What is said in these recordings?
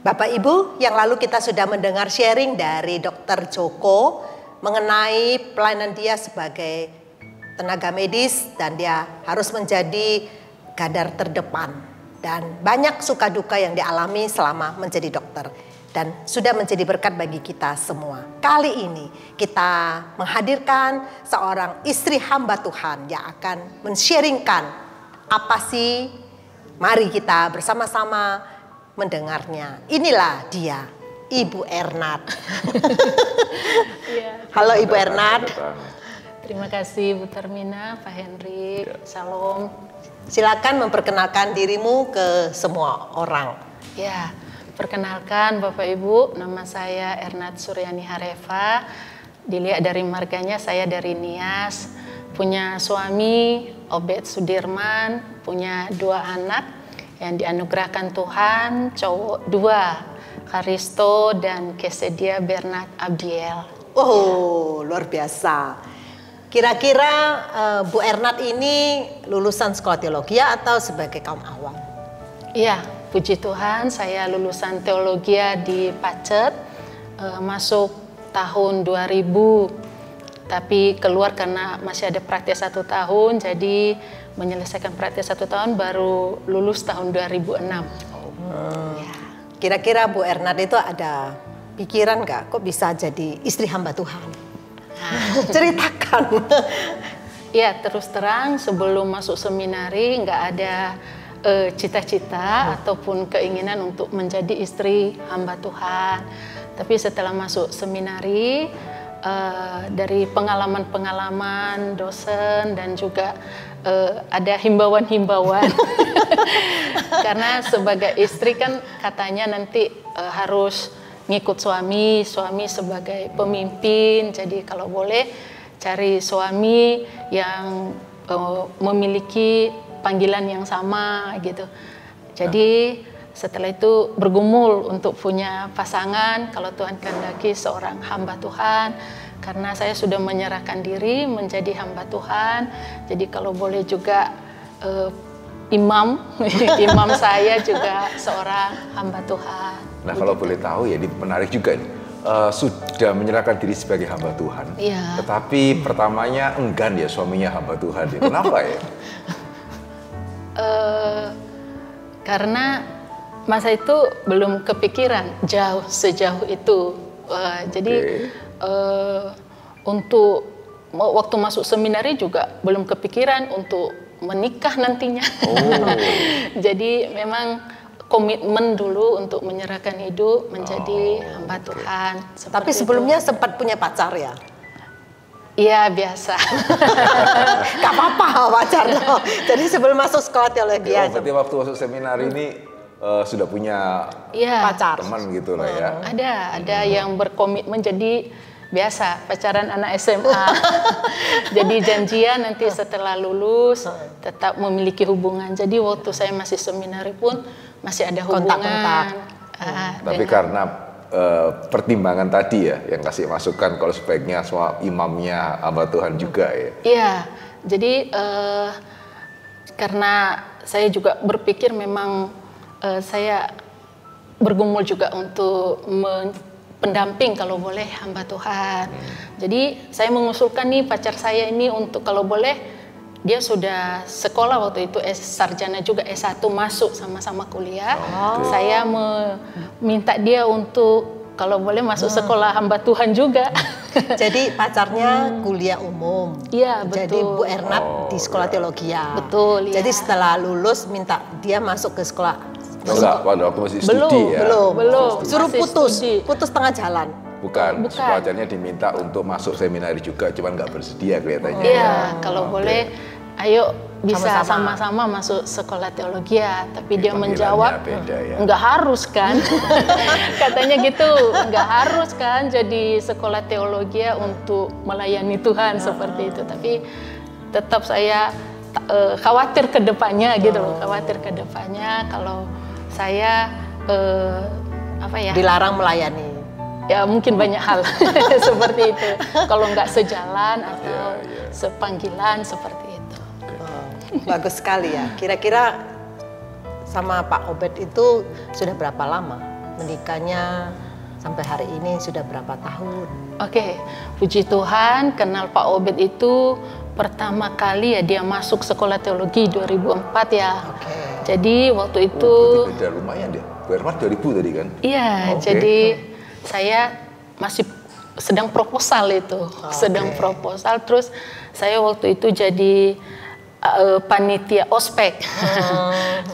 Bapak Ibu, yang lalu kita sudah mendengar sharing dari Dr. Joko mengenai pelayanan dia sebagai tenaga medis dan dia harus menjadi garda terdepan dan banyak suka duka yang dialami selama menjadi dokter dan sudah menjadi berkat bagi kita semua. Kali ini kita menghadirkan seorang istri hamba Tuhan yang akan men-sharingkan apa sih. Mari kita bersama-sama mendengarnya. Inilah dia, Ibu Ernad. Ya, Halo Ibu Ernad. terima kasih Bu Termina, Pak Henry, Shalom. Silakan memperkenalkan dirimu ke semua orang. Ya, perkenalkan Bapak Ibu, nama saya Ernad Suryani Hareva. Dilihat dari marganya saya dari Nias, punya suami Obed Sudirman, punya 2 anak yang dianugerahkan Tuhan, cowok 2, Karisto dan Kesedia Bernard Abdiel. Oh, luar biasa. Kira-kira Bu Ernad ini lulusan sekolah teologi atau sebagai kaum awam? Iya, puji Tuhan saya lulusan teologi di Pacet, masuk tahun 2000. Tapi keluar karena masih ada praktek 1 tahun, jadi menyelesaikan praktek 1 tahun baru lulus tahun 2006. Ya. Kira-kira Bu Ernad itu ada pikiran nggak kok bisa jadi istri hamba Tuhan? Ceritakan. Ya, terus terang sebelum masuk seminari nggak ada cita-cita ataupun keinginan untuk menjadi istri hamba Tuhan. Tapi setelah masuk seminari, dari pengalaman-pengalaman dosen dan juga ada himbauan-himbauan. Karena sebagai istri kan katanya nanti harus ngikut suami sebagai pemimpin. Jadi kalau boleh cari suami yang memiliki panggilan yang sama gitu. Jadi setelah itu bergumul untuk punya pasangan kalau Tuhan kehendaki seorang hamba Tuhan, karena saya sudah menyerahkan diri menjadi hamba Tuhan. Jadi kalau boleh juga imam saya juga seorang hamba Tuhan. Nah, kalau boleh tahu ya, ini menarik juga nih. Sudah menyerahkan diri sebagai hamba Tuhan, Iya. tetapi pertamanya enggan ya suaminya hamba Tuhan. Kenapa ya? Karena masa itu belum kepikiran sejauh itu. Jadi untuk waktu masuk seminari juga belum kepikiran untuk menikah nantinya. Jadi memang komitmen dulu untuk menyerahkan hidup menjadi hamba Tuhan. Tapi sebelumnya sempat punya pacar ya? Iya, biasa. Gak apa-apa pacarnya. Jadi sebelum masuk sekolah teologi aja. Berarti waktu masuk seminar ini sudah punya pacar, teman gitu lah ya? Ada yang berkomitmen jadi biasa pacaran anak SMA. Jadi janjian nanti setelah lulus tetap memiliki hubungan. Jadi waktu saya masih seminari pun masih ada hubungan. Kontak-kontak. Tapi karena pertimbangan tadi ya yang kasih masukan kalau sebaiknya imamnya hamba Tuhan juga ya. Iya, jadi karena saya juga berpikir memang saya bergumul juga untuk pendamping kalau boleh hamba Tuhan. Jadi saya mengusulkan nih pacar saya ini untuk kalau boleh dia sudah sekolah waktu itu sarjana juga S1 masuk sama-sama kuliah. Saya meminta dia untuk kalau boleh masuk sekolah hamba Tuhan juga. Jadi pacarnya kuliah umum. Iya, betul. Jadi Bu Ernad di sekolah teologi. Betul, Jadi ya. setelah lulus minta dia masuk ke sekolah. Enggak, pada waktu masih studi ya? Belum. Suruh Masih studi. putus tengah jalan. Bukan. Pacarnya diminta untuk masuk seminari juga, cuman nggak bersedia kelihatannya. Iya, kalau boleh, ayo bisa Sama-sama. sama-sama masuk sekolah teologi ya. Tapi dia panggilannya menjawab, beda ya. nggak harus kan. Katanya gitu, nggak harus kan jadi sekolah teologi untuk melayani Tuhan seperti itu. Tapi tetap saya khawatir ke depannya gitu loh. Khawatir ke depannya kalau saya Dilarang melayani. ya mungkin banyak hal seperti itu kalau nggak sejalan atau sepanggilan seperti itu. Bagus sekali ya. Kira-kira sama Pak Obed itu sudah berapa lama? menikahnya sampai hari ini sudah berapa tahun? Oke, puji Tuhan, kenal Pak Obed itu pertama kali ya dia masuk sekolah teologi 2004 ya. Oke. Jadi waktu itu Beda lumayan dia. Bu Ermat 2000 tadi kan? iya, jadi saya masih sedang proposal itu, sedang proposal. Terus saya waktu itu jadi panitia ospek,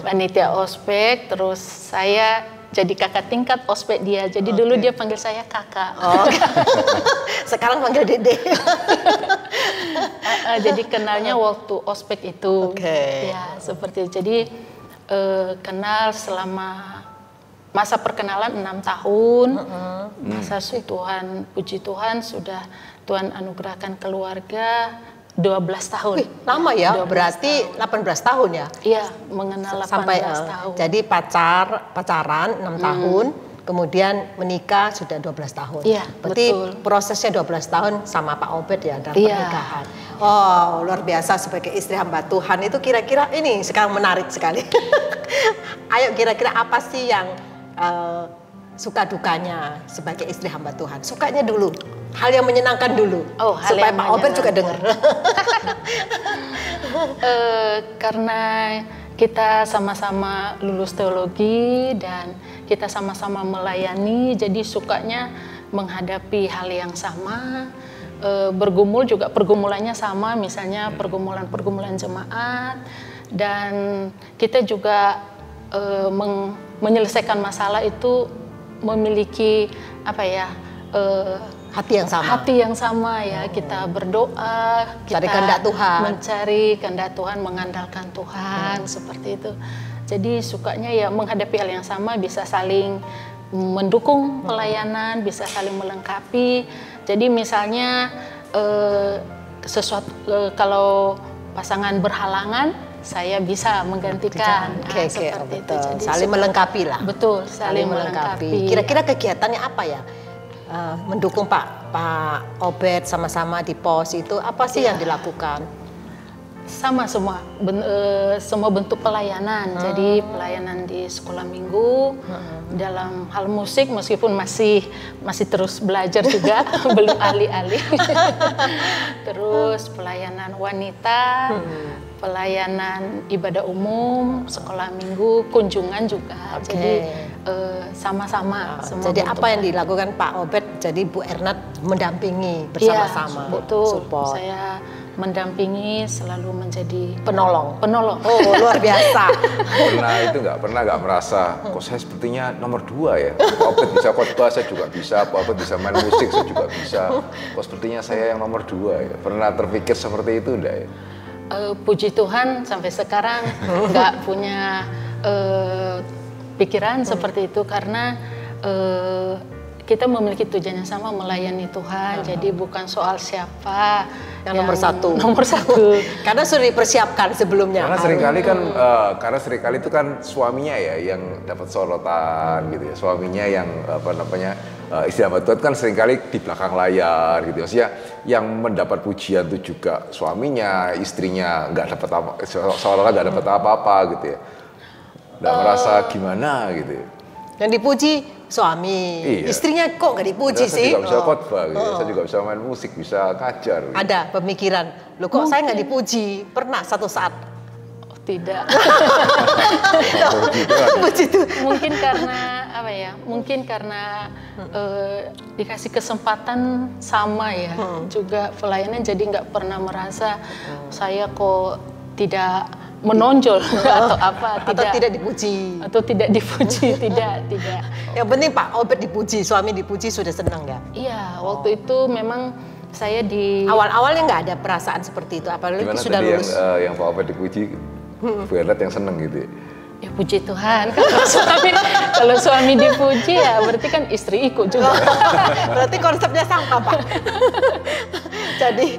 panitia ospek. Terus saya jadi kakak tingkat ospek dia. Jadi dulu dia panggil saya kakak. Sekarang panggil Dede. Jadi kenalnya waktu ospek itu. Oke. Ya seperti itu. Jadi kenal selama masa perkenalan 6 tahun. Masa Tuhan, puji Tuhan sudah Tuhan anugerahkan keluarga 12 tahun. Wih, lama ya, 12 berarti 18 tahun ya? Iya, mengenal 18 Sampai tahun. jadi pacaran 6 tahun, kemudian menikah sudah 12 tahun. Iya, berarti betul. prosesnya 12 tahun sama Pak Obed ya dalam Iya. pernikahan. Oh, luar biasa sebagai istri hamba Tuhan itu kira-kira ini sekarang menarik sekali. Ayo kira-kira apa sih yang suka dukanya sebagai istri hamba Tuhan? Sukanya dulu, hal yang menyenangkan dulu, Oh, hal supaya yang Pak Obed juga dengar. Karena kita sama-sama lulus teologi dan kita sama-sama melayani, jadi sukanya menghadapi hal yang sama, bergumul juga pergumulannya sama, misalnya pergumulan-pergumulan jemaat, dan kita juga menyelesaikan masalah itu memiliki apa ya? Hati yang sama. Hati yang sama ya, kita berdoa, kita Cari kehendak Tuhan. mencari kehendak Tuhan, mengandalkan Tuhan, seperti itu. Jadi sukanya ya menghadapi hal yang sama, bisa saling mendukung pelayanan, bisa saling melengkapi. Jadi misalnya kalau pasangan berhalangan, saya bisa menggantikan. Oke, Seperti itu. betul. Jadi Saling melengkapi lah. Betul, saling melengkapi. Kira-kira kegiatannya apa ya? Mendukung Pak Obed sama-sama di pos itu apa sih yang dilakukan? Sama semua, semua bentuk pelayanan. Jadi pelayanan di sekolah minggu, dalam hal musik meskipun masih terus belajar juga, belum ahli-ahli. Terus pelayanan wanita, pelayanan ibadah umum, sekolah minggu, kunjungan juga. Oke. Jadi sama-sama. semua Jadi bentuk apa yang dilakukan Pak Obed? Jadi Bu Ernat mendampingi bersama-sama. Iya, betul. Support. Saya mendampingi, selalu menjadi Penolong. penolong. Oh, luar biasa. Pernah nggak merasa kok saya sepertinya nomor 2 ya? Pak Obed bisa khotbah, saya juga bisa. Pak Obed bisa main musik, saya juga bisa. Kok sepertinya saya yang nomor 2 ya? Pernah terpikir seperti itu enggak ya? Puji Tuhan sampai sekarang nggak punya pikiran seperti itu, karena kita memiliki tujuan yang sama, melayani Tuhan. Jadi bukan soal siapa Yang nomor satu. Nomor satu. Karena sudah dipersiapkan sebelumnya. Karena seringkali itu kan suaminya ya yang dapat sorotan gitu ya. Suaminya yang istri hamba Tuhan kan seringkali di belakang layar gitu. Maksudnya yang mendapat pujian itu juga suaminya, istrinya nggak dapat apa, seolah-olah nggak dapat apa-apa gitu ya. Nggak merasa gimana gitu ya. Yang dipuji suami, Iya. Istrinya kok nggak dipuji Saya sih? juga bisa khotbah gitu. Saya juga bisa main musik, bisa ngajar gitu. Ada pemikiran, loh kok saya nggak dipuji? Pernah satu saat. Oh, tidak. Puji tuh. Mungkin karena apa ya? Mungkin karena dikasih kesempatan sama ya. Juga pelayanan, jadi nggak pernah merasa saya kok tidak menonjol atau apa, Atau tidak dipuji. atau tidak dipuji, tidak. Yang penting Pak Obed dipuji, suami dipuji sudah senang nggak? Iya, waktu itu memang saya di Awal-awalnya nggak ada perasaan seperti itu, apalagi Gimana sudah tadi lulus. yang Pak Obed dipuji, Bu Ernat yang seneng gitu ya? ya puji Tuhan. Kalau suami dipuji ya berarti kan istri ikut juga. Berarti konsepnya sama Pak. Jadi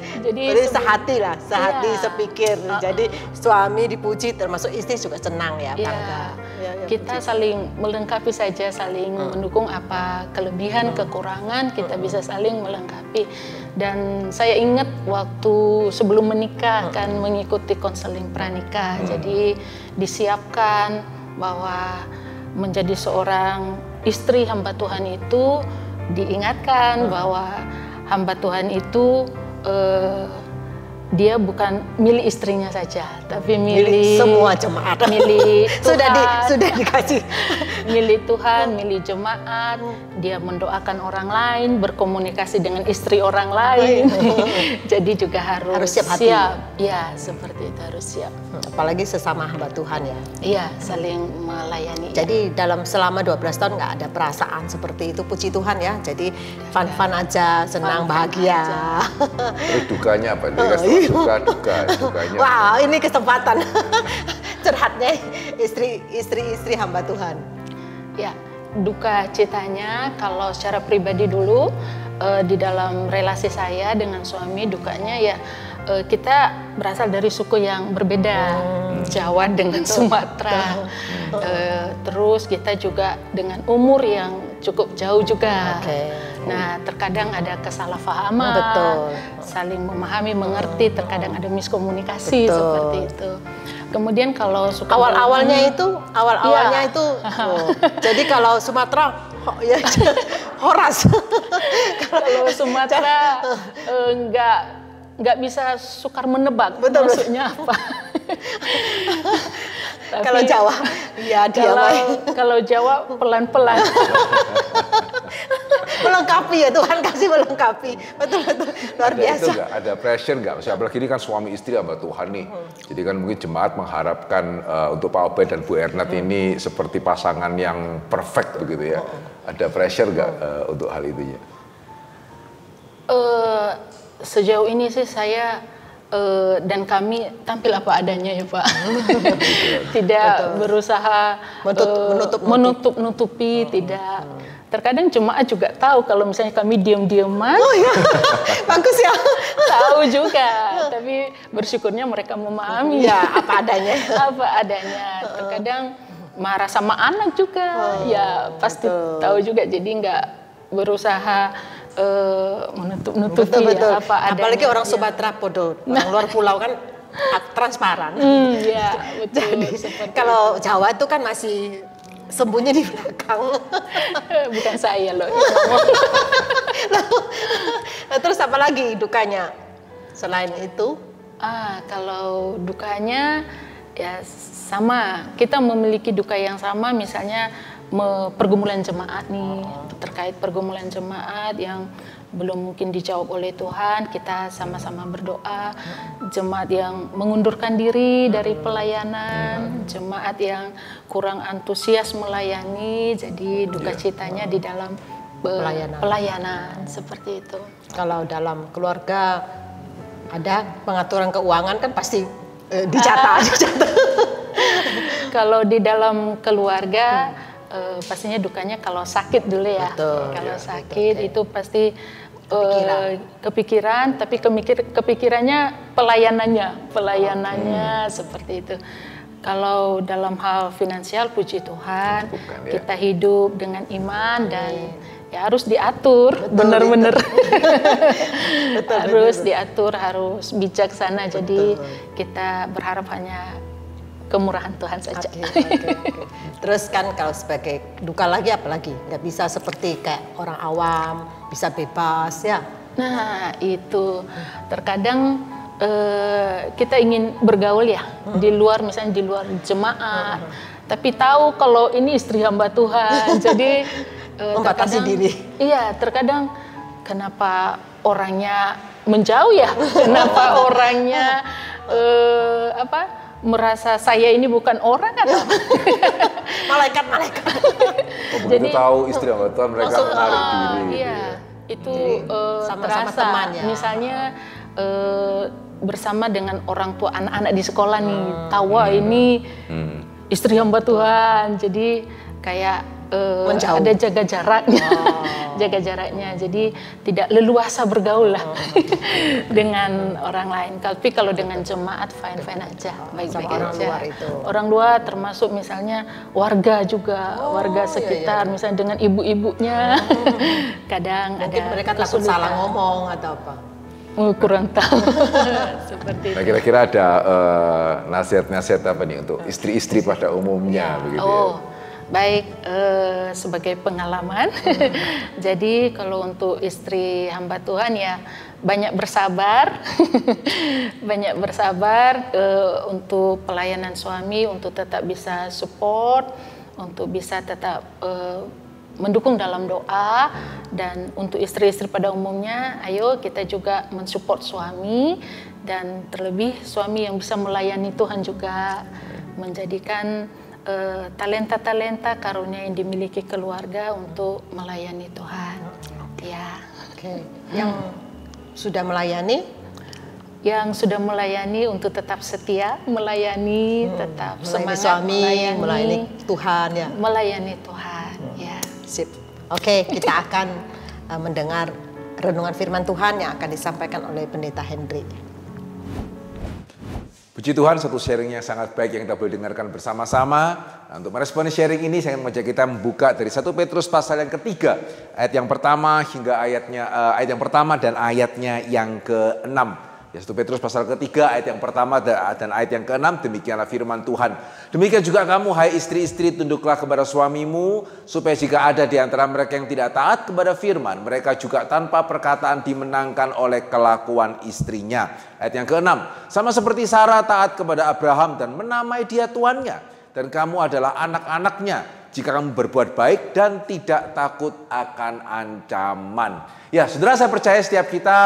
sehati lah, sehati Iya. sepikir. Jadi suami dipuji termasuk istri juga senang ya, Iya, bangga. Ya, kita saling melengkapi saja, saling mendukung apa kelebihan, kekurangan, kita bisa saling melengkapi. Dan saya ingat waktu sebelum menikah kan mengikuti konseling pranikah, jadi disiapkan bahwa menjadi seorang istri hamba Tuhan itu diingatkan bahwa hamba Tuhan itu dia bukan milik istrinya saja, tapi milik semua jemaat. Milik Tuhan. sudah dikasih. Milik Tuhan, milik jemaat. Dia mendoakan orang lain, berkomunikasi dengan istri orang lain. Jadi juga harus siap hati. Ya, seperti itu harus siap. Apalagi sesama hamba Tuhan ya. Iya, saling melayani. Jadi dalam selama 12 tahun nggak ada perasaan seperti itu, puji Tuhan ya. Jadi fun-fun aja, senang, bahagia. Terus dukanya apa? Dukanya. Wah, ini kesempatan curhatnya istri hamba Tuhan. Ya, duka citanya kalau secara pribadi dulu di dalam relasi saya dengan suami, dukanya ya kita berasal dari suku yang berbeda, Jawa dengan Sumatera. Terus kita juga dengan umur yang cukup jauh juga. Nah, terkadang ada kesalahpahaman, saling memahami, mengerti, terkadang ada miskomunikasi seperti itu. Kemudian kalau awalnya itu jadi kalau Sumatera ya Horas. Kalau Sumatera nggak bisa sukar menebak maksudnya apa. Tapi, kalau Jawa ya kalau Jawa pelan-pelan. Melengkapi ya, Tuhan kasih melengkapi. Betul luar biasa. Itu ada pressure nggak? Apalagi ini kan suami istri hamba Tuhan nih. Jadi kan mungkin jemaat mengharapkan untuk Pak Obed dan Bu Ernat ini seperti pasangan yang perfect begitu ya. Ada pressure nggak untuk hal itu ya? Sejauh ini sih saya dan kami tampil apa adanya ya Pak. Tidak berusaha menutup-nutupi, tidak. Terkadang jemaat juga tahu kalau misalnya kami diam-diaman. Oh ya, bagus ya. Tahu juga, tapi bersyukurnya mereka memahami. Ya, apa adanya. Apa adanya. Terkadang marah sama anak juga, ya pasti tahu juga. Jadi nggak berusaha menutup-nutupi ya, apa adanya. Apalagi orang Sumatera podo, orang luar pulau kan transparan. Ya, betul. Jadi kalau Jawa itu kan masih sembunyi di belakang. Bukan saya loh. Terus apa lagi dukanya selain itu? Kalau dukanya ya sama, kita memiliki duka yang sama, misalnya pergumulan jemaat nih, terkait pergumulan jemaat yang belum mungkin dijawab oleh Tuhan, kita sama-sama berdoa. Jemaat yang mengundurkan diri dari pelayanan, jemaat yang kurang antusias melayani, jadi duka citanya di dalam pelayanan seperti itu. Kalau dalam keluarga ada pengaturan keuangan kan pasti dicatat. Kalau di dalam keluarga pastinya dukanya kalau sakit dulu ya. Kalau sakit itu pasti kepikiran, tapi kepikirannya pelayanannya seperti itu. Kalau dalam hal finansial, puji Tuhan, kita hidup dengan iman dan ya harus diatur, benar-benar harus diatur, harus bijaksana. Jadi kita berharap hanya kemurahan Tuhan saja. Terus kan kalau sebagai duka lagi apalagi nggak bisa seperti kayak orang awam bisa bebas ya. Nah itu terkadang kita ingin bergaul ya di luar, misalnya di luar jemaat, tapi tahu kalau ini istri hamba Tuhan, jadi membatasi diri. Iya, terkadang kenapa orangnya menjauh ya, kenapa orangnya merasa saya ini bukan orang atau malaikat. Jadi tahu istri hamba Tuhan mereka menarik diri. Iya, itu sama-sama terasa. temannya. Misalnya bersama dengan orang tua anak-anak di sekolah nih, tahu ini istri hamba Tuhan, jadi kayak ada jaga jaraknya, jaga jaraknya, jadi tidak leluasa bergaul lah dengan orang lain. Tapi kalau dengan jemaat fine aja, baik-baik aja. Orang luar termasuk misalnya warga juga, warga sekitar, misalnya dengan ibu-ibunya, kadang mungkin ada mereka takut salah ngomong atau apa. Kurang tahu. Seperti itu. Nah, kira-kira ada nasihat-nasihat apa nih untuk istri-istri pada umumnya begitu ya? Baik, sebagai pengalaman. Jadi kalau untuk istri hamba Tuhan ya banyak bersabar, banyak bersabar untuk pelayanan suami, untuk tetap bisa support, untuk bisa tetap mendukung dalam doa. Dan untuk istri-istri pada umumnya, ayo kita juga mensupport suami, dan terlebih suami yang bisa melayani Tuhan juga, menjadikan talenta-talenta karunia yang dimiliki keluarga untuk melayani Tuhan. Ya. Oke. Yang sudah melayani? Yang sudah melayani untuk tetap setia melayani, tetap Melayani semangat suami, melayani Tuhan ya. Melayani Tuhan. Ya. Sip. Oke, kita akan mendengar renungan firman Tuhan yang akan disampaikan oleh Pendeta Henry. Puji Tuhan, satu sharing yang sangat baik yang kita boleh dengarkan bersama-sama. Nah, untuk meresponi sharing ini, saya ingin mengajak kita membuka dari 1 Petrus pasal yang ketiga, ayat yang pertama hingga ayat yang pertama dan ayatnya yang ke-6. Ya, 1 Petrus pasal ketiga, ayat yang pertama dan ayat yang ke-6, demikianlah firman Tuhan. Demikian juga kamu, hai istri-istri, tunduklah kepada suamimu, supaya jika ada di antara mereka yang tidak taat kepada firman, mereka juga tanpa perkataan dimenangkan oleh kelakuan istrinya. Ayat yang ke-6, sama seperti Sarah taat kepada Abraham dan menamai dia tuannya, dan kamu adalah anak-anaknya, jika kamu berbuat baik dan tidak takut akan ancaman. Ya, saudara, saya percaya setiap kita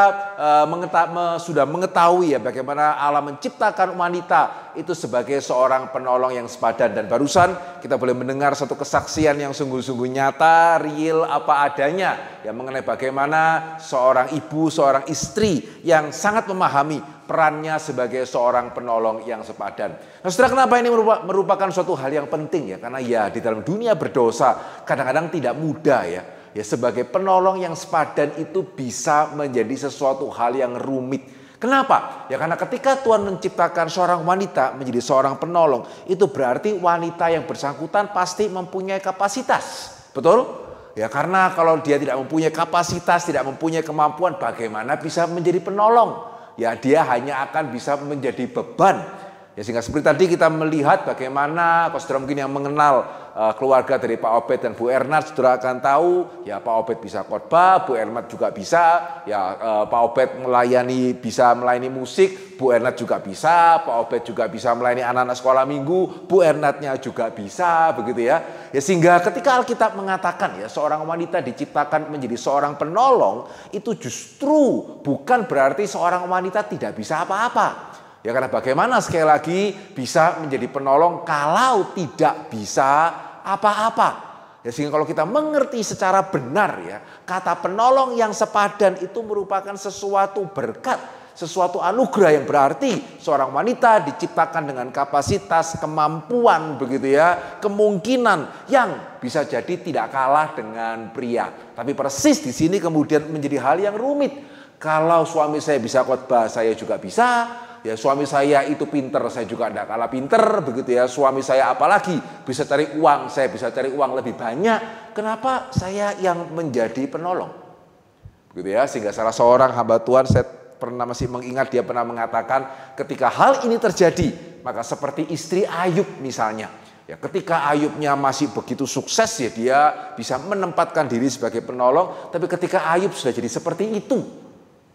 sudah mengetahui ya bagaimana Allah menciptakan wanita itu sebagai seorang penolong yang sepadan. Dan barusan kita boleh mendengar satu kesaksian yang sungguh-sungguh nyata, real, apa adanya, ya, mengenai bagaimana seorang ibu, seorang istri yang sangat memahami perannya sebagai seorang penolong yang sepadan. Nah, saudara, kenapa ini merupakan suatu hal yang penting ya? Karena ya di dalam dunia berdosa kadang-kadang tidak mudah ya. Ya, sebagai penolong yang sepadan itu bisa menjadi sesuatu hal yang rumit. Kenapa? Ya karena ketika Tuhan menciptakan seorang wanita menjadi seorang penolong, itu berarti wanita yang bersangkutan pasti mempunyai kapasitas. Betul? Ya karena kalau dia tidak mempunyai kapasitas, tidak mempunyai kemampuan, bagaimana bisa menjadi penolong? Ya dia hanya akan bisa menjadi beban. Ya sehingga seperti tadi kita melihat bagaimana, kalau saudara mungkin yang mengenal keluarga dari Pak Obed dan Bu Ernat, saudara akan tahu ya Pak Obed bisa khotbah, Bu Ernat juga bisa. Ya Pak Obed bisa melayani musik, Bu Ernat juga bisa. Pak Obed juga bisa melayani anak-anak sekolah minggu, Bu Ernatnya juga bisa, begitu ya. Ya sehingga ketika Alkitab mengatakan ya seorang wanita diciptakan menjadi seorang penolong, itu justru bukan berarti seorang wanita tidak bisa apa-apa. Ya karena bagaimana sekali lagi bisa menjadi penolong kalau tidak bisa apa-apa. Ya sehingga kalau kita mengerti secara benar ya, kata penolong yang sepadan itu merupakan sesuatu berkat, sesuatu anugerah yang berarti seorang wanita diciptakan dengan kapasitas, kemampuan begitu ya, kemungkinan yang bisa jadi tidak kalah dengan pria. Tapi persis di sini kemudian menjadi hal yang rumit. Kalau suami saya bisa khotbah, saya juga bisa. Ya suami saya itu pinter, saya juga tidak kalah pinter, begitu ya. Suami saya apalagi bisa cari uang, saya bisa cari uang lebih banyak. Kenapa saya yang menjadi penolong? Begitu ya, sehingga salah seorang hamba Tuhan, saya masih mengingat dia pernah mengatakan ketika hal ini terjadi, maka seperti istri Ayub misalnya. Ya, ketika Ayubnya masih begitu sukses ya dia bisa menempatkan diri sebagai penolong, tapi ketika Ayub sudah jadi seperti itu,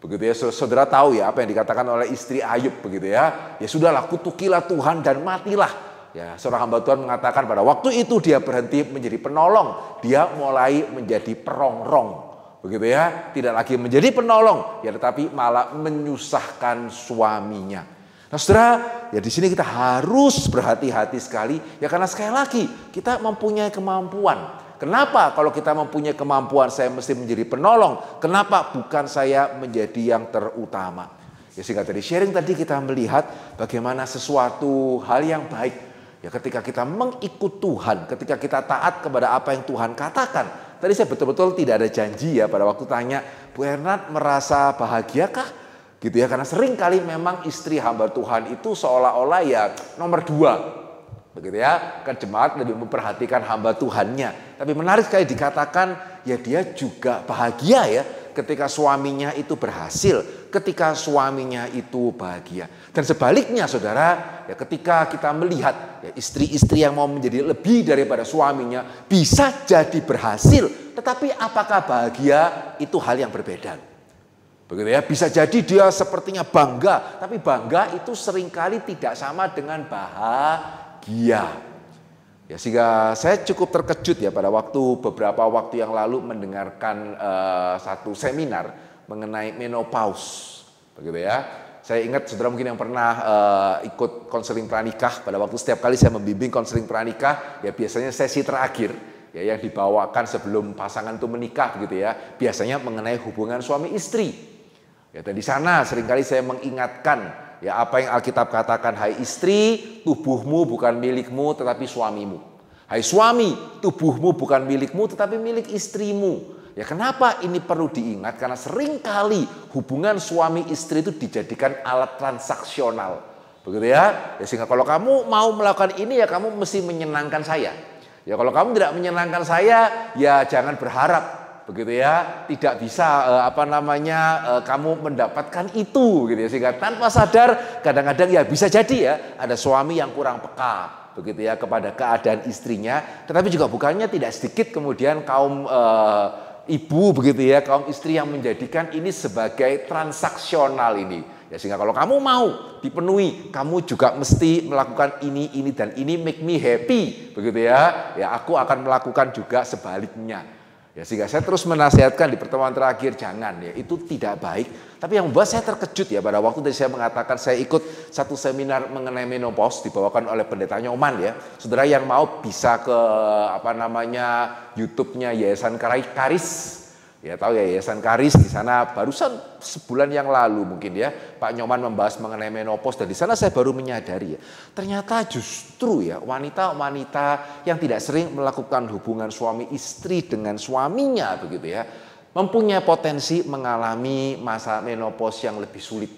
begitu ya, saudara tahu ya apa yang dikatakan oleh istri Ayub begitu ya. Ya sudahlah, kutukilah Tuhan dan matilah. Ya, seorang hamba Tuhan mengatakan pada waktu itu dia berhenti menjadi penolong, dia mulai menjadi perongrong. Begitu ya, tidak lagi menjadi penolong, ya tetapi malah menyusahkan suaminya. Nah, saudara, ya di sini kita harus berhati-hati sekali ya karena sekali lagi kita mempunyai kemampuan. Kenapa kalau kita mempunyai kemampuan saya mesti menjadi penolong? Kenapa bukan saya menjadi yang terutama? Ya sehingga dari sharing tadi kita melihat bagaimana sesuatu hal yang baik. Ya ketika kita mengikut Tuhan, ketika kita taat kepada apa yang Tuhan katakan. Tadi saya betul-betul tidak ada janji ya pada waktu tanya, Bu Ernat merasa bahagiakah? Gitu ya, karena sering kali memang istri hamba Tuhan itu seolah-olah ya nomor 2. Begitu ya, kan jemaat lebih memperhatikan hamba Tuhannya. Tapi menarik sekali dikatakan ya dia juga bahagia ya ketika suaminya itu berhasil, ketika suaminya itu bahagia. Dan sebaliknya saudara, ya ketika kita melihat ya, istri-istri yang mau menjadi lebih daripada suaminya bisa jadi berhasil, tetapi apakah bahagia itu hal yang berbeda. Begitu ya, bisa jadi dia sepertinya bangga, tapi bangga itu seringkali tidak sama dengan bahagia. Ya, sehingga saya cukup terkejut ya pada beberapa waktu yang lalu mendengarkan satu seminar mengenai menopause, begitu ya. Saya ingat saudara mungkin yang pernah ikut konseling pranikah, pada waktu setiap kali saya membimbing konseling pranikah, ya biasanya sesi terakhir ya yang dibawakan sebelum pasangan itu menikah, begitu ya. Biasanya mengenai hubungan suami istri. Ya, dan di sana seringkali saya mengingatkan ya apa yang Alkitab katakan, hai istri, tubuhmu bukan milikmu tetapi suamimu. Hai suami, tubuhmu bukan milikmu tetapi milik istrimu. Ya kenapa ini perlu diingat? Karena seringkali hubungan suami istri itu dijadikan alat transaksional. Begitu ya? Ya sehingga kalau kamu mau melakukan ini ya kamu mesti menyenangkan saya. Ya kalau kamu tidak menyenangkan saya ya jangan berharap. Begitu ya, tidak bisa kamu mendapatkan itu gitu ya, sehingga tanpa sadar kadang-kadang ya bisa jadi ya ada suami yang kurang peka begitu ya kepada keadaan istrinya, tetapi juga bukannya tidak sedikit kemudian kaum ibu begitu ya, kaum istri yang menjadikan ini sebagai transaksional ini ya, sehingga kalau kamu mau dipenuhi kamu juga mesti melakukan ini dan ini, make me happy begitu ya, ya aku akan melakukan juga sebaliknya. Ya, sehingga saya terus menasihatkan di pertemuan terakhir, jangan ya, itu tidak baik. Tapi yang membuat saya terkejut ya pada waktu tadi saya mengatakan saya ikut satu seminar mengenai menopause dibawakan oleh Pendeta Nyoman ya. Saudara yang mau bisa ke YouTube-nya Yayasan Karis. Ya tahu ya Yayasan Karis, di sana barusan sebulan yang lalu mungkin ya Pak Nyoman membahas mengenai menopause, dan di sana saya baru menyadari ya ternyata justru ya wanita-wanita yang tidak sering melakukan hubungan suami istri dengan suaminya begitu ya mempunyai potensi mengalami masa menopause yang lebih sulit.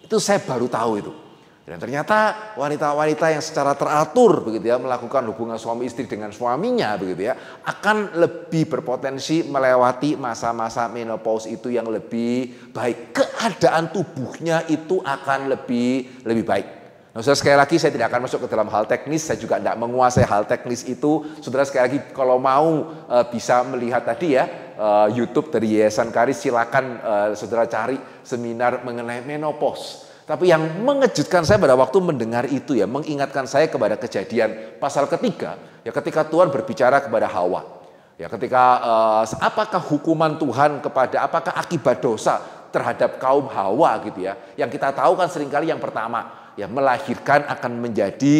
Itu saya baru tahu itu. Dan ternyata wanita-wanita yang secara teratur begitu ya melakukan hubungan suami istri dengan suaminya begitu ya akan lebih berpotensi melewati masa-masa menopause itu yang lebih baik. Keadaan tubuhnya itu akan lebih baik. Nah, saudara, sekali lagi saya tidak akan masuk ke dalam hal teknis, saya juga tidak menguasai hal teknis itu. Saudara sekali lagi kalau mau bisa melihat tadi ya YouTube dari Yayasan Karis, silakan saudara cari seminar mengenai menopause. Tapi yang mengejutkan saya pada waktu mendengar itu ya, mengingatkan saya kepada Kejadian pasal ketiga, ya ketika Tuhan berbicara kepada Hawa. Ya ketika apakah hukuman Tuhan apakah akibat dosa terhadap kaum Hawa gitu ya. Yang kita tahu kan seringkali yang pertama, ya melahirkan akan menjadi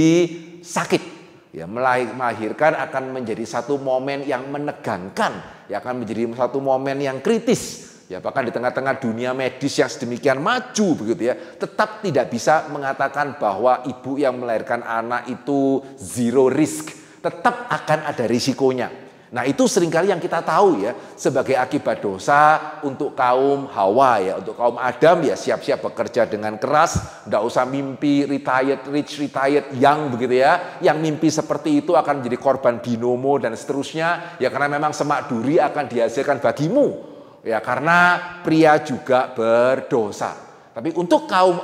sakit. Ya melahirkan akan menjadi satu momen yang menegangkan, ya akan menjadi satu momen yang kritis. Ya bahkan di tengah-tengah dunia medis yang sedemikian maju begitu ya, tetap tidak bisa mengatakan bahwa ibu yang melahirkan anak itu zero risk, tetap akan ada risikonya. Nah itu seringkali yang kita tahu ya sebagai akibat dosa untuk kaum Hawa ya, untuk kaum Adam ya siap-siap bekerja dengan keras, tidak usah mimpi retired rich, retired young begitu ya, yang mimpi seperti itu akan menjadi korban binomo dan seterusnya ya, karena memang semak duri akan dihasilkan bagimu. Ya karena pria juga berdosa. Tapi untuk kaum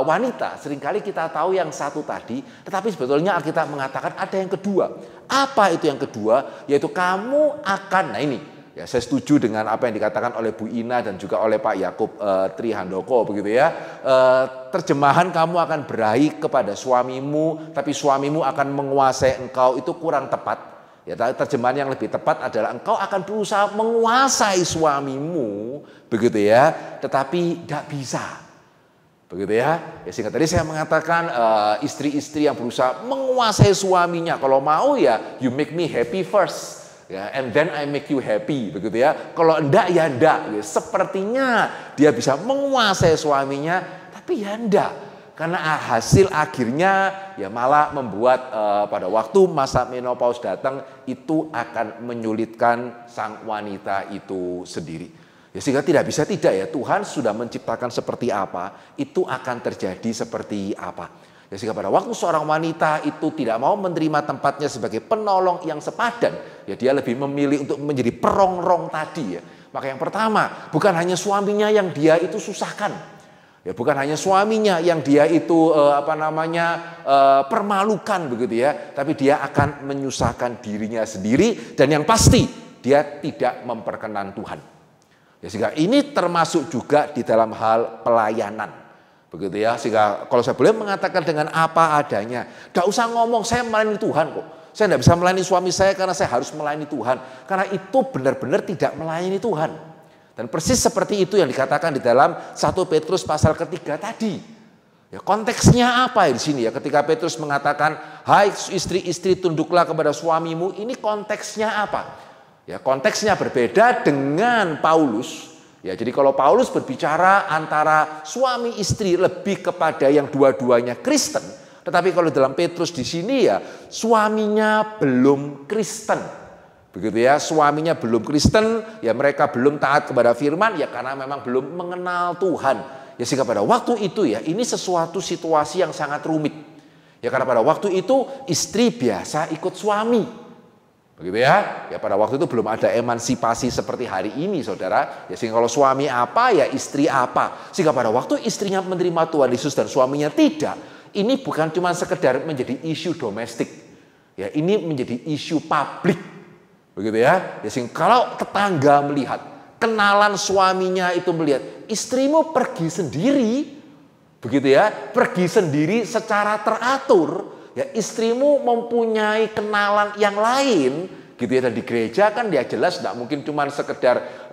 wanita seringkali kita tahu yang satu tadi, tetapi sebetulnya Alkitab mengatakan ada yang kedua. Apa itu yang kedua? Yaitu kamu akan, nah ini ya saya setuju dengan apa yang dikatakan oleh Bu Ina dan juga oleh Pak Yakub Trihandoko begitu ya. Terjemahan kamu akan berahi kepada suamimu, tapi suamimu akan menguasai engkau, itu kurang tepat. Ya, terjemahan yang lebih tepat adalah engkau akan berusaha menguasai suamimu, begitu ya, tetapi tidak bisa, begitu ya. Ya sehingga tadi saya mengatakan istri-istri yang berusaha menguasai suaminya, kalau mau ya you make me happy first, ya, and then I make you happy, begitu ya. Kalau enggak ya enggak. Ya, sepertinya dia bisa menguasai suaminya, tapi ya enggak. Karena hasil akhirnya ya malah membuat pada waktu masa menopause datang itu akan menyulitkan sang wanita itu sendiri. Ya sehingga tidak bisa tidak ya, Tuhan sudah menciptakan seperti apa, itu akan terjadi seperti apa. Ya sehingga pada waktu seorang wanita itu tidak mau menerima tempatnya sebagai penolong yang sepadan, ya dia lebih memilih untuk menjadi perongrong tadi ya. Maka yang pertama, bukan hanya suaminya yang dia itu susahkan. Ya, bukan hanya suaminya yang dia itu permalukan begitu ya, tapi dia akan menyusahkan dirinya sendiri, dan yang pasti dia tidak memperkenan Tuhan. Ya, sehingga ini termasuk juga di dalam hal pelayanan. Begitu ya, sehingga kalau saya boleh mengatakan dengan apa adanya, tidak usah ngomong saya melayani Tuhan kok. Saya tidak bisa melayani suami saya karena saya harus melayani Tuhan. Karena itu benar-benar tidak melayani Tuhan. Dan persis seperti itu yang dikatakan di dalam 1 Petrus pasal ketiga tadi. Ya, konteksnya apa di sini ya? Ketika Petrus mengatakan, hai istri-istri tunduklah kepada suamimu, ini konteksnya apa? Ya, konteksnya berbeda dengan Paulus. Ya, jadi kalau Paulus berbicara antara suami istri lebih kepada yang dua-duanya Kristen. Tetapi kalau dalam Petrus di sini ya suaminya belum Kristen. Begitu ya, suaminya belum Kristen, ya mereka belum taat kepada firman ya karena memang belum mengenal Tuhan. Ya sehingga pada waktu itu ya ini sesuatu situasi yang sangat rumit. Ya karena pada waktu itu istri biasa ikut suami. Begitu ya. Ya pada waktu itu belum ada emansipasi seperti hari ini Saudara. Ya sehingga kalau suami apa ya istri apa. Sehingga pada waktu istrinya menerima Tuhan Yesus dan suaminya tidak, ini bukan cuma sekedar menjadi isu domestik. Ya, ini menjadi isu publik. Begitu ya. Ya sehingga kalau tetangga melihat, kenalan suaminya itu melihat, istrimu pergi sendiri. Begitu ya, pergi sendiri secara teratur. Ya, istrimu mempunyai kenalan yang lain. Gitu ya, dan di gereja kan dia jelas tidak mungkin cuma sekedar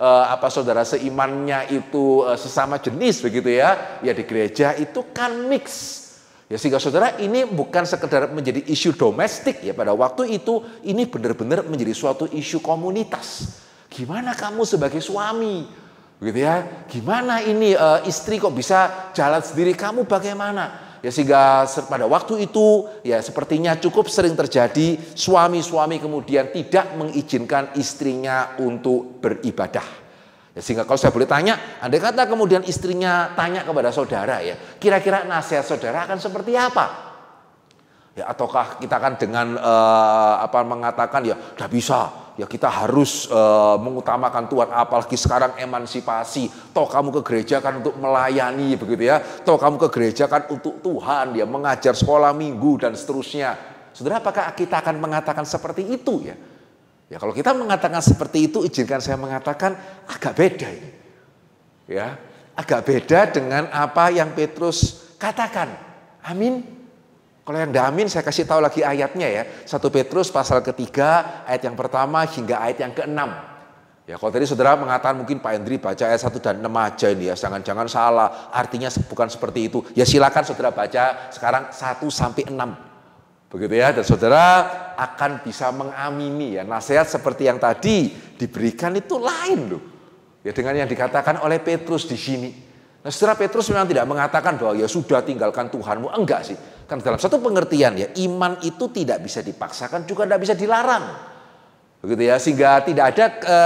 saudara seimannya itu sesama jenis begitu ya. Ya di gereja itu kan mix. Ya sehingga saudara ini bukan sekedar menjadi isu domestik ya pada waktu itu, ini benar-benar menjadi suatu isu komunitas. Gimana kamu sebagai suami? Begitu ya. Gimana ini istri kok bisa jalan sendiri, kamu bagaimana? Ya sehingga pada waktu itu ya sepertinya cukup sering terjadi suami-suami kemudian tidak mengizinkan istrinya untuk beribadah. Ya, sehingga kalau saya boleh tanya, andai kata kemudian istrinya tanya kepada saudara ya, kira-kira nasihat saudara akan seperti apa? Ya ataukah kita akan dengan mengatakan ya tidak bisa, ya kita harus mengutamakan Tuhan, apalagi sekarang emansipasi, toh kamu ke gereja kan untuk melayani begitu ya, toh kamu ke gereja kan untuk Tuhan ya, mengajar sekolah minggu dan seterusnya. Saudara, apakah kita akan mengatakan seperti itu ya? Ya kalau kita mengatakan seperti itu, izinkan saya mengatakan agak beda ini. Ya, agak beda dengan apa yang Petrus katakan. Amin. Kalau yang tidak amin saya kasih tahu lagi ayatnya ya. 1 Petrus pasal ketiga ayat yang pertama hingga ayat yang ke-6. Ya kalau tadi saudara mengatakan mungkin Pak Hendri baca ayat 1 dan 6 aja ini ya. Jangan-jangan salah, artinya bukan seperti itu. Ya silakan saudara baca sekarang 1 sampai 6. Begitu ya, dan saudara akan bisa mengamini ya nasihat seperti yang tadi diberikan itu lain loh. Ya dengan yang dikatakan oleh Petrus di sini. Nah, saudara, Petrus memang tidak mengatakan bahwa ya sudah tinggalkan Tuhanmu, enggak sih. Kan dalam satu pengertian ya, iman itu tidak bisa dipaksakan juga tidak bisa dilarang. Begitu ya, sehingga tidak ada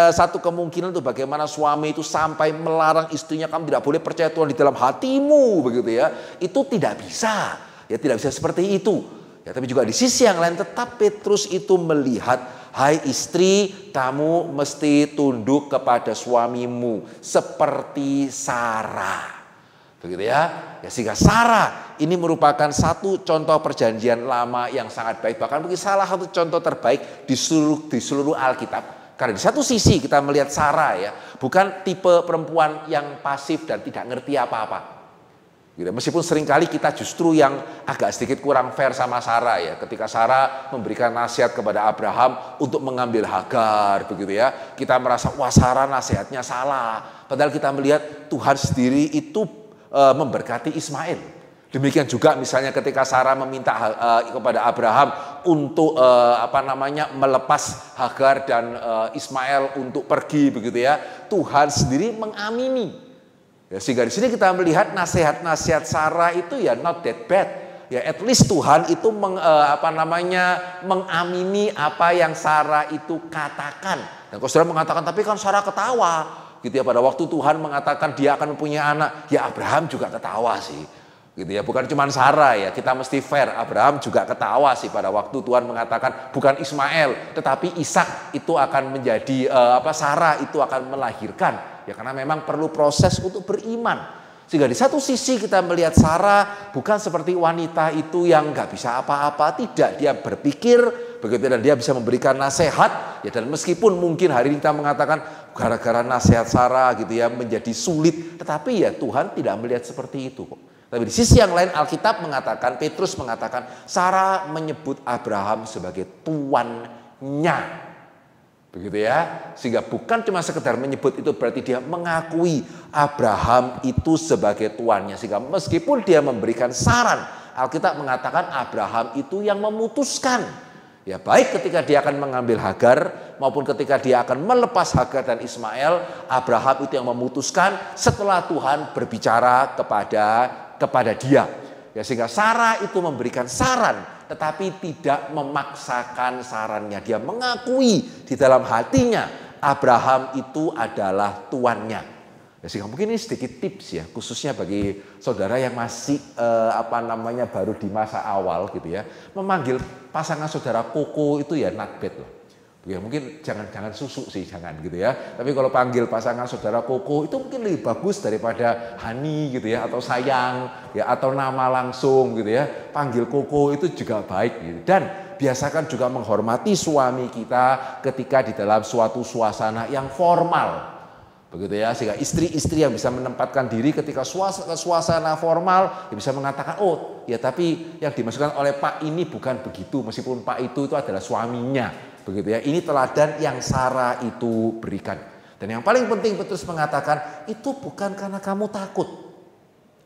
satu kemungkinan untuk bagaimana suami itu sampai melarang istrinya, kamu tidak boleh percaya Tuhan di dalam hatimu, begitu ya. Itu tidak bisa. Ya tidak bisa seperti itu. Ya, tapi juga di sisi yang lain tetap Petrus itu melihat, hai istri, kamu mesti tunduk kepada suamimu seperti Sarah. Begitu ya. Ya sehingga Sarah ini merupakan satu contoh perjanjian lama yang sangat baik. Bahkan mungkin salah satu contoh terbaik di seluruh Alkitab. Karena di satu sisi kita melihat Sarah ya, bukan tipe perempuan yang pasif dan tidak ngerti apa-apa. Gitu. Meskipun seringkali kita justru yang agak sedikit kurang fair sama Sarah ya. Ketika Sarah memberikan nasihat kepada Abraham untuk mengambil Hagar begitu ya. Kita merasa wah Sarah nasihatnya salah. Padahal kita melihat Tuhan sendiri itu memberkati Ismail. Demikian juga misalnya ketika Sarah meminta kepada Abraham untuk melepas Hagar dan Ismail untuk pergi begitu ya. Tuhan sendiri mengamini. Ya, sehingga di sini kita melihat nasihat-nasihat Sarah itu ya not that bad. Ya at least Tuhan itu mengamini apa yang Sarah itu katakan. Dan kalau saudara mengatakan tapi kan Sarah ketawa. Gitu ya, pada waktu Tuhan mengatakan dia akan mempunyai anak, ya Abraham juga ketawa sih. gitu ya. Bukan cuma Sarah ya, kita mesti fair. Abraham juga ketawa sih pada waktu Tuhan mengatakan bukan Ismail, tetapi Ishak itu akan menjadi Sarah itu akan melahirkan. Ya karena memang perlu proses untuk beriman. Sehingga di satu sisi kita melihat Sarah bukan seperti wanita itu yang nggak bisa apa-apa, tidak, dia berpikir begitu dan dia bisa memberikan nasihat ya, dan meskipun mungkin hari ini kita mengatakan gara-gara nasihat Sarah gitu ya menjadi sulit, tetapi ya Tuhan tidak melihat seperti itu kok. Tapi di sisi yang lain Alkitab mengatakan, Petrus mengatakan Sarah menyebut Abraham sebagai tuannya. Begitu ya, sehingga bukan cuma sekedar menyebut, itu berarti dia mengakui Abraham itu sebagai tuannya. Sehingga meskipun dia memberikan saran, Alkitab mengatakan Abraham itu yang memutuskan. Ya baik ketika dia akan mengambil Hagar maupun ketika dia akan melepas Hagar dan Ismail, Abraham itu yang memutuskan setelah Tuhan berbicara kepada dia. Ya sehingga Sarah itu memberikan saran, tetapi tidak memaksakan sarannya. Dia mengakui di dalam hatinya Abraham itu adalah tuannya. Ya, sehingga mungkin ini sedikit tips ya, khususnya bagi saudara yang masih baru di masa awal gitu ya, memanggil pasangan saudara koko itu ya not bad loh. Ya mungkin jangan susu sih, jangan gitu ya. Tapi kalau panggil pasangan saudara koko itu mungkin lebih bagus daripada honey gitu ya, atau sayang ya, atau nama langsung gitu ya. Panggil koko itu juga baik gitu. Dan biasakan juga menghormati suami kita ketika di dalam suatu suasana yang formal. Begitu ya, sehingga istri-istri yang bisa menempatkan diri ketika suasana formal ya bisa mengatakan, oh ya tapi yang dimaksudkan oleh Pak ini bukan begitu, meskipun Pak itu adalah suaminya. Begitu ya, ini teladan yang Sarah itu berikan. Dan yang paling penting Petrus mengatakan itu bukan karena kamu takut.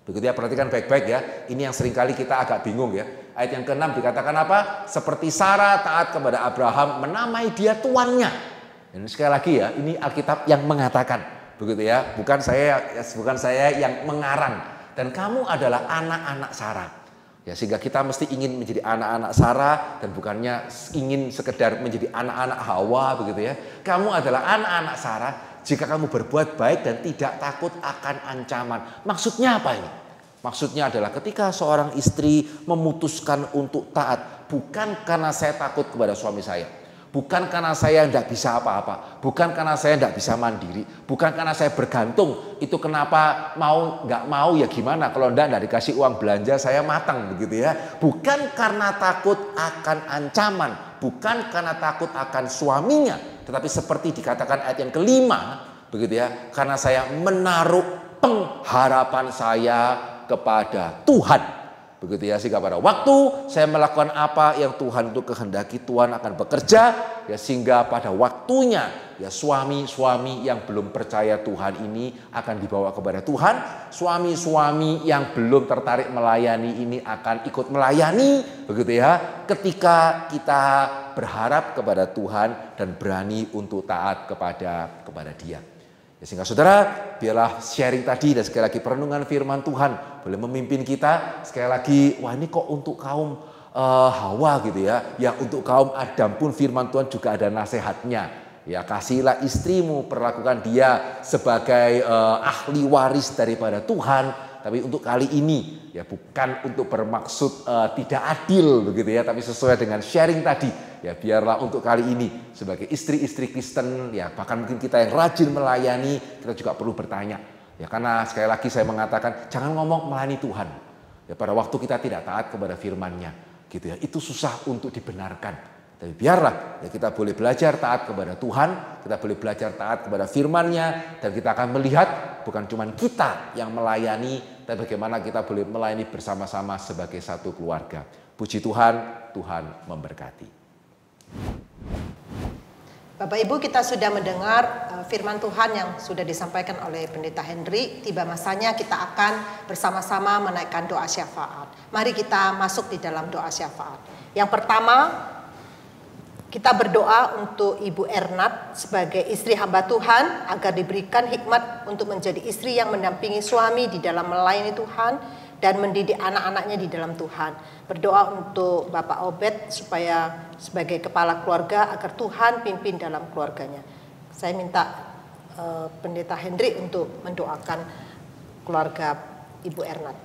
Begitu ya, perhatikan baik-baik ya. Ini yang seringkali kita agak bingung ya. Ayat yang ke-6 dikatakan apa? Seperti Sarah taat kepada Abraham, menamai dia tuannya. Dan sekali lagi ya, ini Alkitab yang mengatakan. Begitu ya, bukan saya yang mengarang. Dan kamu adalah anak-anak Sarah. Ya, sehingga kita mesti ingin menjadi anak-anak Sarah dan bukannya ingin sekedar menjadi anak-anak Hawa begitu ya. Kamu adalah anak-anak Sarah jika kamu berbuat baik dan tidak takut akan ancaman. Maksudnya apa ini? Maksudnya adalah ketika seorang istri memutuskan untuk taat, bukan karena saya takut kepada suami saya. Bukan karena saya tidak bisa apa-apa, bukan karena saya tidak bisa mandiri, bukan karena saya bergantung. Itu kenapa nggak mau ya gimana? Kalau tidak dikasih uang belanja saya matang begitu ya. Bukan karena takut akan ancaman, bukan karena takut akan suaminya, tetapi seperti dikatakan ayat yang ke-5 begitu ya. Karena saya menaruh pengharapan saya kepada Tuhan. Begitu ya, sehingga pada waktu saya melakukan apa yang Tuhan itu kehendaki, Tuhan akan bekerja ya, sehingga pada waktunya ya suami-suami yang belum percaya Tuhan ini akan dibawa kepada Tuhan, suami-suami yang belum tertarik melayani ini akan ikut melayani begitu ya, ketika kita berharap kepada Tuhan dan berani untuk taat kepada Dia. Ya, sehingga saudara, biarlah sharing tadi dan sekali lagi perenungan firman Tuhan boleh memimpin kita. Sekali lagi, wah ini kok untuk kaum Hawa gitu ya. Ya untuk kaum Adam pun firman Tuhan juga ada nasihatnya. Ya kasihlah istrimu, perlakukan dia sebagai ahli waris daripada Tuhan. Tapi untuk kali ini ya bukan untuk bermaksud tidak adil begitu ya, tapi sesuai dengan sharing tadi. Ya biarlah untuk kali ini sebagai istri-istri Kristen ya, bahkan mungkin kita yang rajin melayani, kita juga perlu bertanya. Ya karena sekali lagi saya mengatakan jangan ngomong melayani Tuhan. Ya pada waktu kita tidak taat kepada firman-Nya gitu ya. Itu susah untuk dibenarkan. Tapi biarlah ya kita boleh belajar taat kepada Tuhan, kita boleh belajar taat kepada firman-Nya, dan kita akan melihat bukan cuma kita yang melayani, tapi bagaimana kita boleh melayani bersama-sama sebagai satu keluarga. Puji Tuhan, Tuhan memberkati. Bapak Ibu, kita sudah mendengar firman Tuhan yang sudah disampaikan oleh Pendeta Henry. Tiba masanya kita akan bersama-sama menaikkan doa syafaat. Mari kita masuk di dalam doa syafaat. Yang pertama, kita berdoa untuk Ibu Ernat sebagai istri hamba Tuhan agar diberikan hikmat untuk menjadi istri yang mendampingi suami di dalam melayani Tuhan dan mendidik anak-anaknya di dalam Tuhan. Berdoa untuk Bapak Obed supaya sebagai kepala keluarga agar Tuhan pimpin dalam keluarganya. Saya minta Pendeta Hendrik untuk mendoakan keluarga Ibu Ernat.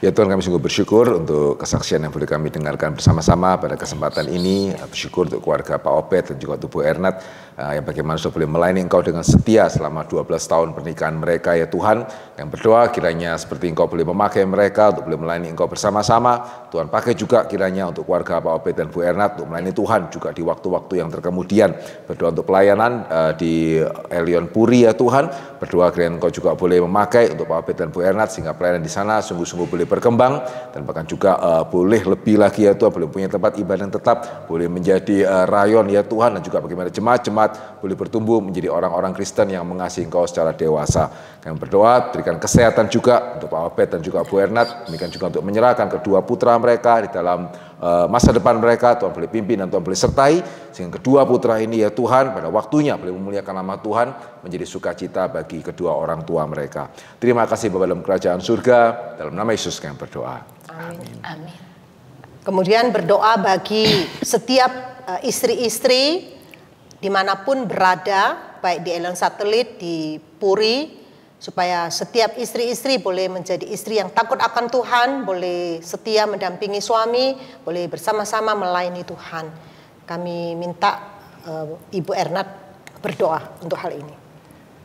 Ya Tuhan, kami sungguh bersyukur untuk kesaksian yang boleh kami dengarkan bersama-sama pada kesempatan ini. Bersyukur untuk keluarga Pak Obed dan juga untuk Bu Ernat, yang bagaimana sudah boleh melayani Engkau dengan setia selama 12 tahun pernikahan mereka ya Tuhan. Yang berdoa kiranya seperti Engkau boleh memakai mereka untuk boleh melayani Engkau bersama-sama. Tuhan pakai juga kiranya untuk keluarga Pak Obed dan Bu Ernat untuk melayani Tuhan juga di waktu-waktu yang terkemudian. Berdoa untuk pelayanan di Elion Puri ya Tuhan. Berdoa kiranya Engkau juga boleh memakai untuk Pak Obed dan Bu Ernat sehingga pelayanan di sana sungguh-sungguh boleh berkembang dan bahkan juga boleh lebih lagi ya Tuhan, boleh punya tempat ibadah yang tetap, boleh menjadi rayon ya Tuhan, dan juga bagaimana jemaat-jemaat boleh bertumbuh menjadi orang-orang Kristen yang mengasihi Engkau secara dewasa. Kami berdoa berikan kesehatan juga untuk Pak Obed dan juga Bu Ernat, demikian juga untuk menyerahkan kedua putra mereka di dalam masa depan mereka. Tuhan boleh pimpin dan Tuhan boleh sertai sehingga kedua putra ini ya Tuhan pada waktunya boleh memuliakan nama Tuhan, menjadi sukacita bagi kedua orang tua mereka. Terima kasih Bapa dalam kerajaan surga, dalam nama Yesus kami berdoa. Amin. Amin. Kemudian berdoa bagi setiap istri-istri dimanapun berada, baik di Elion Satelit, di Puri, supaya setiap istri-istri boleh menjadi istri yang takut akan Tuhan, boleh setia mendampingi suami, boleh bersama-sama melayani Tuhan. Kami minta Ibu Ernat berdoa untuk hal ini.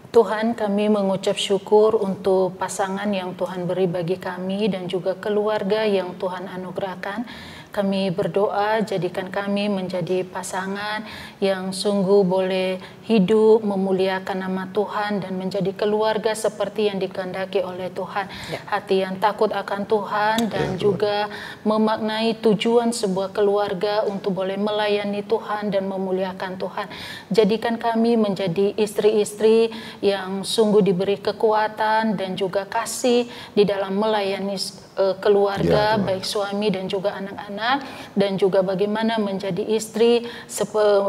Tuhan, kami mengucap syukur untuk pasangan yang Tuhan beri bagi kami dan juga keluarga yang Tuhan anugerahkan. Kami berdoa jadikan kami menjadi pasangan yang sungguh boleh hidup memuliakan nama Tuhan dan menjadi keluarga seperti yang dikehendaki oleh Tuhan. Ya. Hati yang takut akan Tuhan dan juga memaknai tujuan sebuah keluarga untuk boleh melayani Tuhan dan memuliakan Tuhan. Jadikan kami menjadi istri-istri yang sungguh diberi kekuatan dan juga kasih di dalam melayani keluarga, baik suami dan juga anak-anak, dan juga bagaimana menjadi istri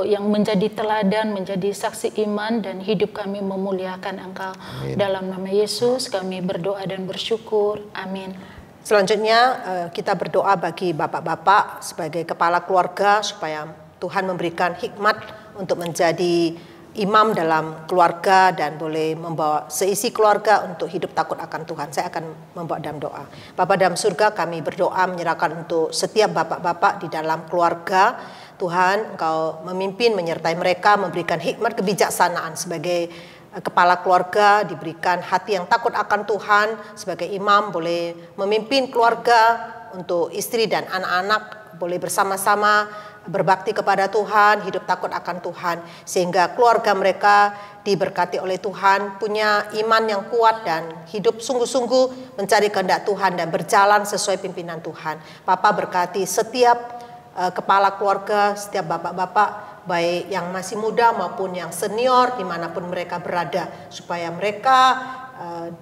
yang menjadi teladan, menjadi saksi iman, dan hidup kami memuliakan Engkau. Amin. Dalam nama Yesus kami berdoa dan bersyukur. Amin. Selanjutnya kita berdoa bagi bapak-bapak sebagai kepala keluarga supaya Tuhan memberikan hikmat untuk menjadi imam dalam keluarga dan boleh membawa seisi keluarga untuk hidup takut akan Tuhan. Saya akan membawa dalam doa. Bapa dalam surga, kami berdoa menyerahkan untuk setiap bapak-bapak di dalam keluarga. Tuhan, Engkau memimpin, menyertai mereka, memberikan hikmat kebijaksanaan sebagai kepala keluarga, diberikan hati yang takut akan Tuhan. Sebagai imam boleh memimpin keluarga untuk istri dan anak-anak, boleh bersama-sama berbakti kepada Tuhan, hidup takut akan Tuhan, sehingga keluarga mereka diberkati oleh Tuhan, punya iman yang kuat dan hidup sungguh-sungguh mencari kehendak Tuhan dan berjalan sesuai pimpinan Tuhan. Bapa berkati setiap kepala keluarga, setiap bapak-bapak, baik yang masih muda maupun yang senior, dimanapun mereka berada, supaya mereka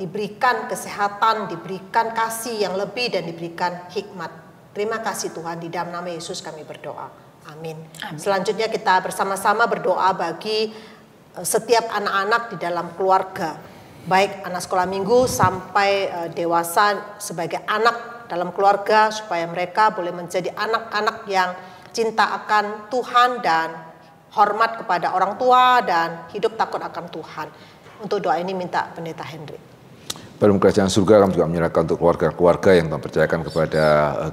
diberikan kesehatan, diberikan kasih yang lebih dan diberikan hikmat. Terima kasih Tuhan, di dalam nama Yesus kami berdoa. Amin. Amin. Selanjutnya kita bersama-sama berdoa bagi setiap anak-anak di dalam keluarga, baik anak sekolah minggu sampai dewasa sebagai anak dalam keluarga, supaya mereka boleh menjadi anak-anak yang cinta akan Tuhan dan hormat kepada orang tua dan hidup takut akan Tuhan. Untuk doa ini minta Pendeta Hendrik. Dalam kerajaan surga kami juga menyerahkan untuk keluarga-keluarga yang Tuhan percayakan kepada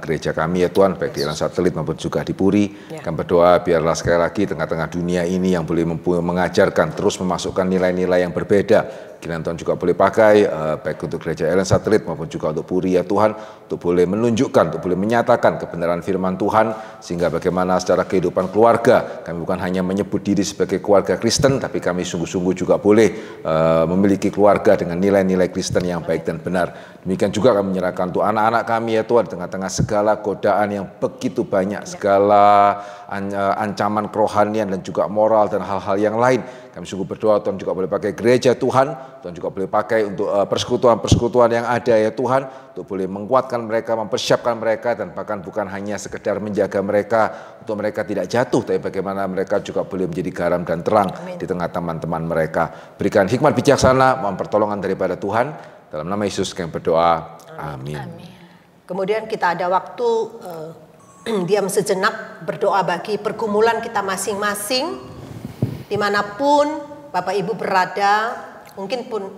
gereja kami ya Tuhan, baik di Elion Satelit maupun juga di Puri. Kami berdoa biarlah sekali lagi tengah-tengah dunia ini yang boleh mengajarkan, terus memasukkan nilai-nilai yang berbeda. Kiranya Tuhan juga boleh pakai baik untuk gereja Elion Satelit maupun juga untuk Puri ya Tuhan, untuk boleh menunjukkan, untuk boleh menyatakan kebenaran firman Tuhan, sehingga bagaimana secara kehidupan keluarga kami bukan hanya menyebut diri sebagai keluarga Kristen, tapi kami sungguh-sungguh juga boleh memiliki keluarga dengan nilai-nilai Kristen yang baik dan benar. Demikian juga kami menyerahkan untuk anak-anak kami ya Tuhan, tengah-tengah segala godaan yang begitu banyak, segala ancaman kerohanian dan juga moral dan hal-hal yang lain. Kami sungguh berdoa Tuhan juga boleh pakai gereja Tuhan, Tuhan juga boleh pakai untuk persekutuan-persekutuan yang ada ya Tuhan, untuk boleh menguatkan mereka, mempersiapkan mereka, dan bahkan bukan hanya sekedar menjaga mereka untuk mereka tidak jatuh, tapi bagaimana mereka juga boleh menjadi garam dan terang. Amin. Di tengah teman-teman mereka. Berikan hikmat bijaksana, mohon pertolongan daripada Tuhan. Dalam nama Yesus kami berdoa. Amin. Amin. Kemudian kita ada waktu diam sejenak, berdoa bagi pergumulan kita masing-masing. Dimanapun Bapak Ibu berada, mungkin pun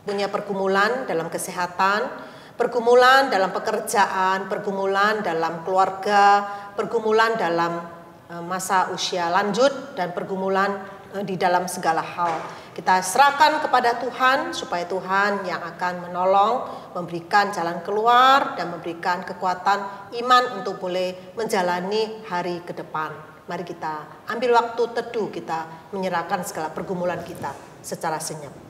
punya pergumulan dalam kesehatan, Pergumulan dalam pekerjaan, pergumulan dalam keluarga, pergumulan dalam masa usia lanjut, dan pergumulan di dalam segala hal. Kita serahkan kepada Tuhan supaya Tuhan yang akan menolong, memberikan jalan keluar dan memberikan kekuatan iman untuk boleh menjalani hari ke depan. Mari kita ambil waktu teduh, kita menyerahkan segala pergumulan kita secara senyap.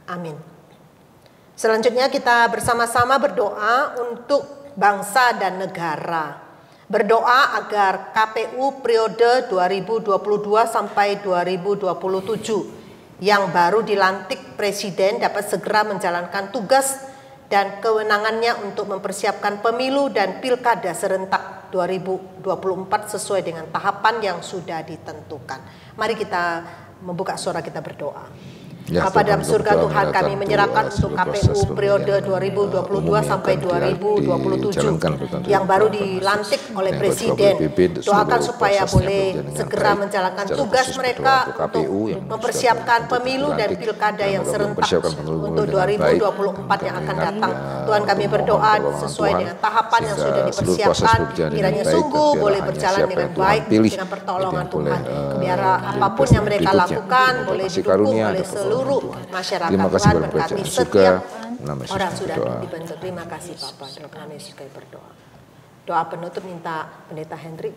Amin. Selanjutnya kita bersama-sama berdoa untuk bangsa dan negara. Berdoa agar KPU periode 2022 sampai 2027 yang baru dilantik Presiden dapat segera menjalankan tugas dan kewenangannya untuk mempersiapkan pemilu dan pilkada serentak 2024 sesuai dengan tahapan yang sudah ditentukan. Mari kita membuka suara, kita berdoa. Bapa dalam surga, Tuhan, kami menyerahkan untuk KPU periode 2022 sampai 2027 yang baru dilantik oleh Presiden. Doakan supaya boleh segera menjalankan tugas mereka untuk mempersiapkan pemilu dan pilkada yang serentak untuk 2024 yang akan datang. Tuhan, kami berdoa sesuai dengan tahapan yang sudah dipersiapkan, kiranya sungguh boleh berjalan dengan baik dengan pertolongan Tuhan. Biar apapun yang mereka lakukan boleh didukung oleh seluruh masyarakat. Terima kasih Tuhan, berkati setiap orang sudah berdoa. dibentuk. Terima kasih Bapak. Dalam nama Yesus kami berdoa. Doa penutup minta Pendeta Hendrik.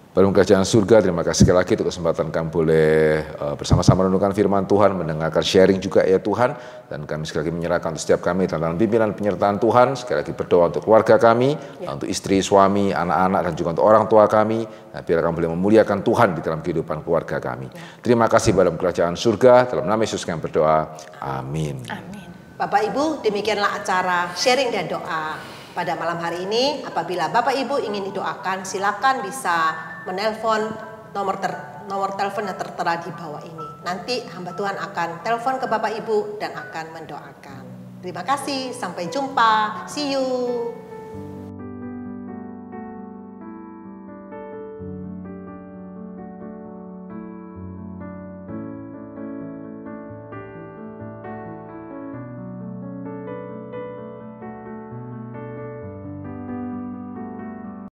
Dalam kerajaan surga, terima kasih sekali lagi untuk kesempatan kami boleh bersama-sama merenungkan firman Tuhan, mendengarkan sharing juga ya Tuhan, dan kami sekali lagi menyerahkan untuk setiap kami dalam pimpinan penyertaan Tuhan. Sekali lagi berdoa untuk keluarga kami, untuk istri, suami, anak-anak, dan juga untuk orang tua kami, dan biar kami boleh memuliakan Tuhan di dalam kehidupan keluarga kami. Terima kasih dalam kerajaan surga, dalam nama Yesus kami berdoa, amin. Amin. Bapak Ibu, demikianlah acara sharing dan doa pada malam hari ini. Apabila Bapak Ibu ingin didoakan, silakan bisa menelpon nomor telepon yang tertera di bawah ini. Nanti hamba Tuhan akan telepon ke Bapak Ibu dan akan mendoakan. Terima kasih, sampai jumpa, see you.